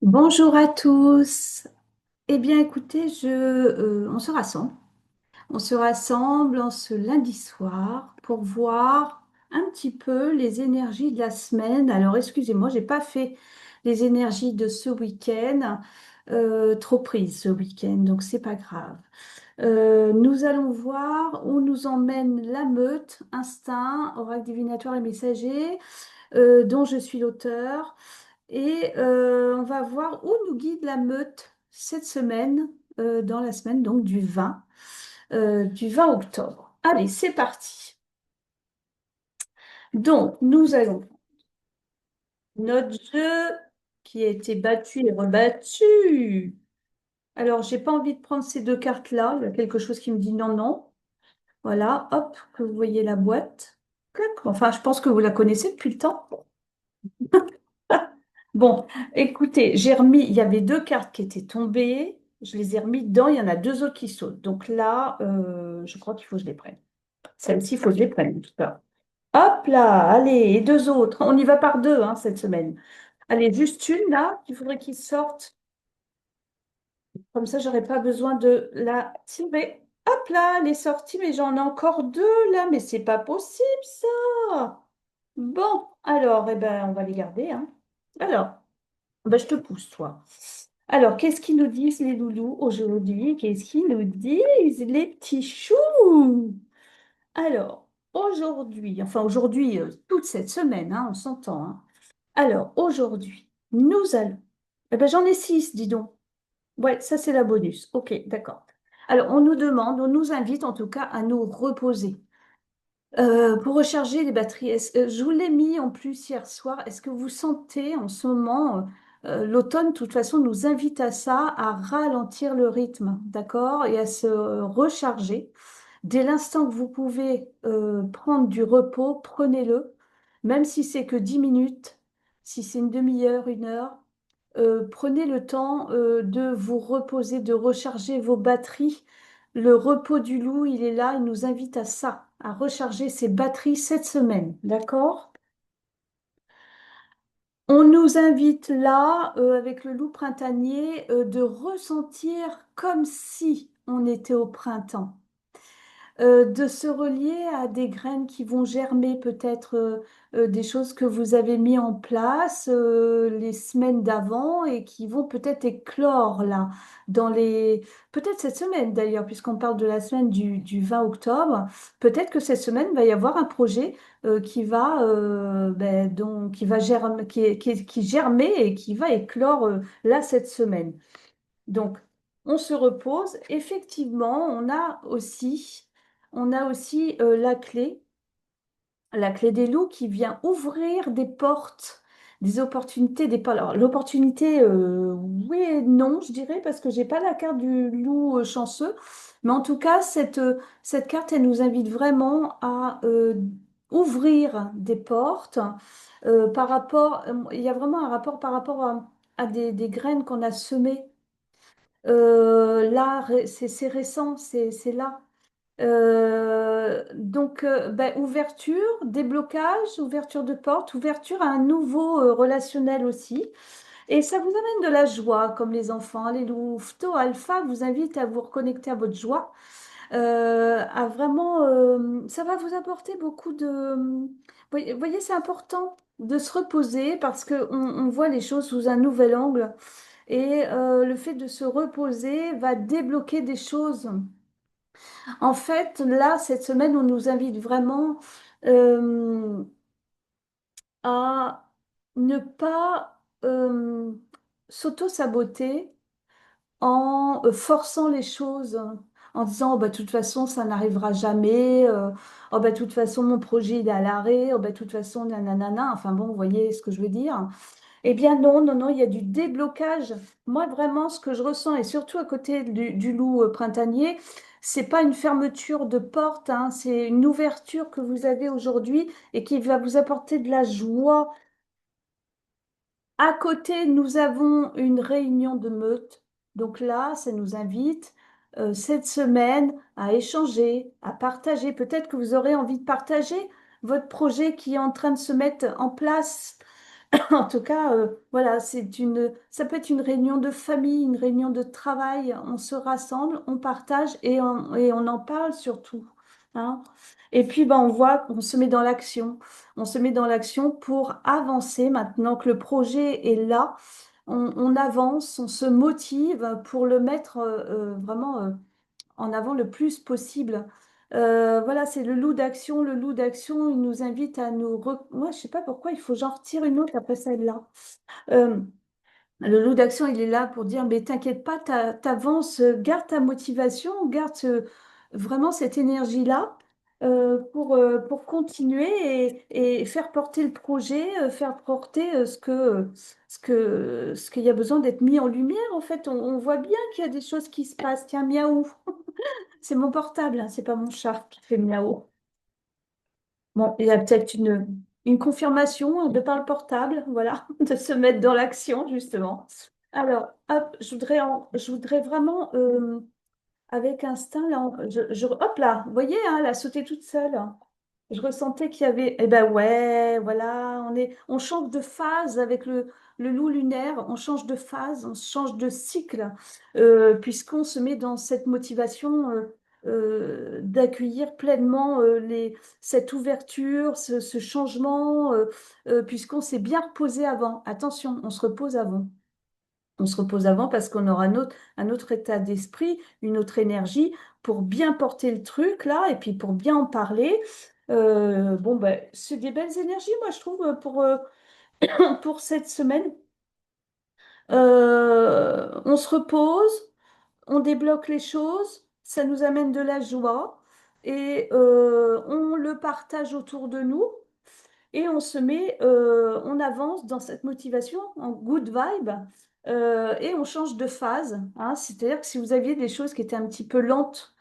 Bonjour à tous. Eh bien, écoutez, on se rassemble. On se rassemble en ce lundi soir pour voir un petit peu les énergies de la semaine. Alors, excusez-moi, j'ai pas fait les énergies de ce week-end. Trop prise ce week-end, donc c'est pas grave. Nous allons voir où nous emmène la meute, instinct, oracle divinatoire et messager, dont je suis l'auteur. Et on va voir où nous guide la meute cette semaine, dans la semaine donc du 20 octobre. Allez, c'est parti. Donc, nous allons notre jeu qui a été battu et rebattu. Alors, j'ai pas envie de prendre ces deux cartes-là. Il y a quelque chose qui me dit non, non. Voilà, hop, que vous voyez la boîte. Clac. Enfin, je pense que vous la connaissez depuis le temps. Bon, écoutez, j'ai remis, il y avait deux cartes qui étaient tombées, je les ai remis dedans, il y en a deux autres qui sautent. Donc là, je crois qu'il faut que je les prenne. Celle-ci, il faut que je les prenne, en tout cas. Hop là, allez, et deux autres. On y va par deux, hein, cette semaine. Allez, juste une là, qu'il faudrait qu'ils sortent. Comme ça, j'aurais pas besoin de la tirer. Hop là, elle est sortie, mais j'en ai encore deux là, mais c'est pas possible ça. Bon, alors, eh ben, on va les garder, hein. Alors. Ben, je te pousse, toi. Alors, qu'est-ce qu'ils nous disent les loulous aujourd'hui? Qu'est-ce qu'ils nous disent les petits choux? Alors, aujourd'hui, enfin aujourd'hui, toute cette semaine, hein, on s'entend, hein. Alors, aujourd'hui, nous allons. Eh ben, j'en ai six, dis donc. Ouais, ça c'est la bonus. Ok, d'accord. Alors, on nous demande, on nous invite en tout cas à nous reposer. Pour recharger les batteries, je vous l'ai mis en plus hier soir. Est-ce que vous sentez en ce moment, l'automne, de toute façon, nous invite à ça, à ralentir le rythme, d'accord, et à se recharger. Dès l'instant que vous pouvez prendre du repos, prenez-le, même si c'est que 10 minutes, si c'est une demi-heure, une heure. Prenez le temps de vous reposer, de recharger vos batteries. Le repos du loup, il est là, il nous invite à ça, à recharger ses batteries cette semaine, d'accord? On nous invite là, avec le loup printanier, de ressentir comme si on était au printemps. De se relier à des graines qui vont germer, peut-être des choses que vous avez mis en place les semaines d'avant et qui vont peut-être éclore là, dans les... peut-être cette semaine d'ailleurs, puisqu'on parle de la semaine du 20 octobre, peut-être que cette semaine va y avoir un projet qui va germer, qui germer et qui va éclore là cette semaine. Donc, on se repose. Effectivement, on a aussi la clé des loups qui vient ouvrir des portes, des opportunités, des portes. Alors, l'opportunité, oui et non, je dirais, parce que j'ai pas la carte du loup chanceux. Mais en tout cas, cette carte, elle nous invite vraiment à ouvrir des portes par rapport. Il y a vraiment un rapport par rapport à des graines qu'on a semées là, c'est récent, c'est là. Donc, ben, ouverture, déblocage, ouverture de porte, ouverture à un nouveau relationnel aussi. Et ça vous amène de la joie, comme les enfants. Les louveteaux alpha vous invitent à vous reconnecter à votre joie. À vraiment, ça va vous apporter beaucoup de... voyez, c'est important de se reposer parce qu'on voit les choses sous un nouvel angle. Et le fait de se reposer va débloquer des choses. En fait, là, cette semaine, on nous invite vraiment euh, à ne pas s'auto-saboter en forçant les choses, en disant, oh, bah, de toute façon, ça n'arrivera jamais, oh, bah, de toute façon, mon projet, il est à l'arrêt, oh, bah, de toute façon, nanana. Enfin bon, vous voyez ce que je veux dire. Eh bien non, non, non, il y a du déblocage. Moi, vraiment, ce que je ressens, et surtout à côté du loup printanier, c'est pas une fermeture de porte, hein, c'est une ouverture que vous avez aujourd'hui et qui va vous apporter de la joie. À côté, nous avons une réunion de meute. Donc là, ça nous invite cette semaine à échanger, à partager. Peut-être que vous aurez envie de partager votre projet qui est en train de se mettre en place En tout cas, voilà, ça peut être une réunion de famille, une réunion de travail. On se rassemble, on partage et on en parle surtout, hein. Et puis, ben, on voit qu'on se met dans l'action. On se met dans l'action pour avancer maintenant que le projet est là. On avance, on se motive pour le mettre vraiment en avant le plus possible. Voilà, c'est le loup d'action. Le loup d'action, il nous invite à Moi, je sais pas pourquoi, il faut que j'en retire une autre après celle-là. Euh, le loup d'action, il est là pour dire, mais t'inquiète pas, t'avances, garde ta motivation, garde vraiment cette énergie-là pour continuer et faire porter le projet, faire porter ce qu'il y a besoin d'être mis en lumière. En fait, on voit bien qu'il y a des choses qui se passent. Tiens, miaou. C'est mon portable, hein, c'est pas mon chat qui fait miaou. Bon, il y a peut-être une confirmation de par le portable, voilà, de se mettre dans l'action, justement. Alors, hop, je voudrais vraiment, avec instinct, là, hop là, vous voyez, hein, elle a sauté toute seule, hein. Je ressentais qu'il y avait, eh ben ouais, voilà, on change de phase avec le loup lunaire, on change de phase, on change de cycle, puisqu'on se met dans cette motivation d'accueillir pleinement cette ouverture, ce changement, puisqu'on s'est bien reposé avant. Attention, on se repose avant. On se repose avant parce qu'on aura un autre état d'esprit, une autre énergie pour bien porter le truc là et puis pour bien en parler. Bon, ben, c'est des belles énergies, moi, je trouve, pour cette semaine. On se repose, on débloque les choses, ça nous amène de la joie et on le partage autour de nous. Et on avance dans cette motivation en good vibe et on change de phase, hein. C'est-à-dire que si vous aviez des choses qui étaient un petit peu lentes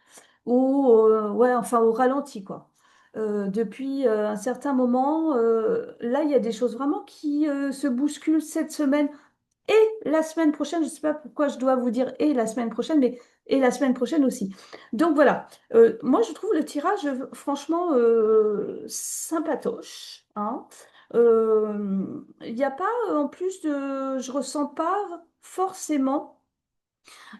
ou ouais, enfin au ralenti quoi. Depuis un certain moment, là il y a des choses vraiment qui se bousculent cette semaine et la semaine prochaine. Je ne sais pas pourquoi je dois vous dire et la semaine prochaine, mais et la semaine prochaine aussi. Donc voilà. Moi je trouve le tirage franchement sympatoche, hein. Il n'y a pas en plus je ressens pas forcément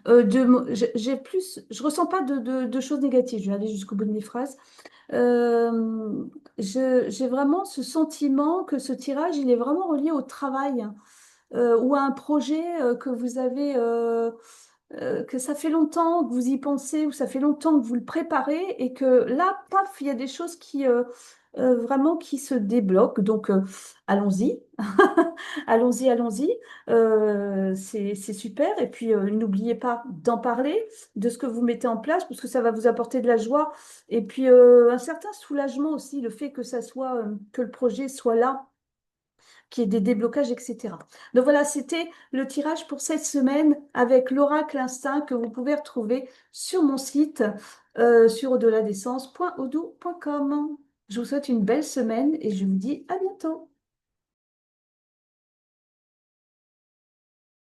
je ressens pas de choses négatives. Je vais aller jusqu'au bout de mes phrases. J'ai vraiment ce sentiment que ce tirage, il est vraiment relié au travail ou à un projet que vous avez, que ça fait longtemps que vous y pensez ou ça fait longtemps que vous le préparez et que là, paf, il y a des choses qui vraiment qui se débloquent. Donc, allons-y, allons-y, allons-y. C'est super. Et puis, n'oubliez pas d'en parler, de ce que vous mettez en place, parce que ça va vous apporter de la joie et puis un certain soulagement aussi, le fait que ça soit, que le projet soit là, qu'il y ait des déblocages, etc. Donc voilà, c'était le tirage pour cette semaine avec l'oracle instinct que vous pouvez retrouver sur mon site sur au-delà des sens.odoo.com. Je vous souhaite une belle semaine et je vous dis à bientôt.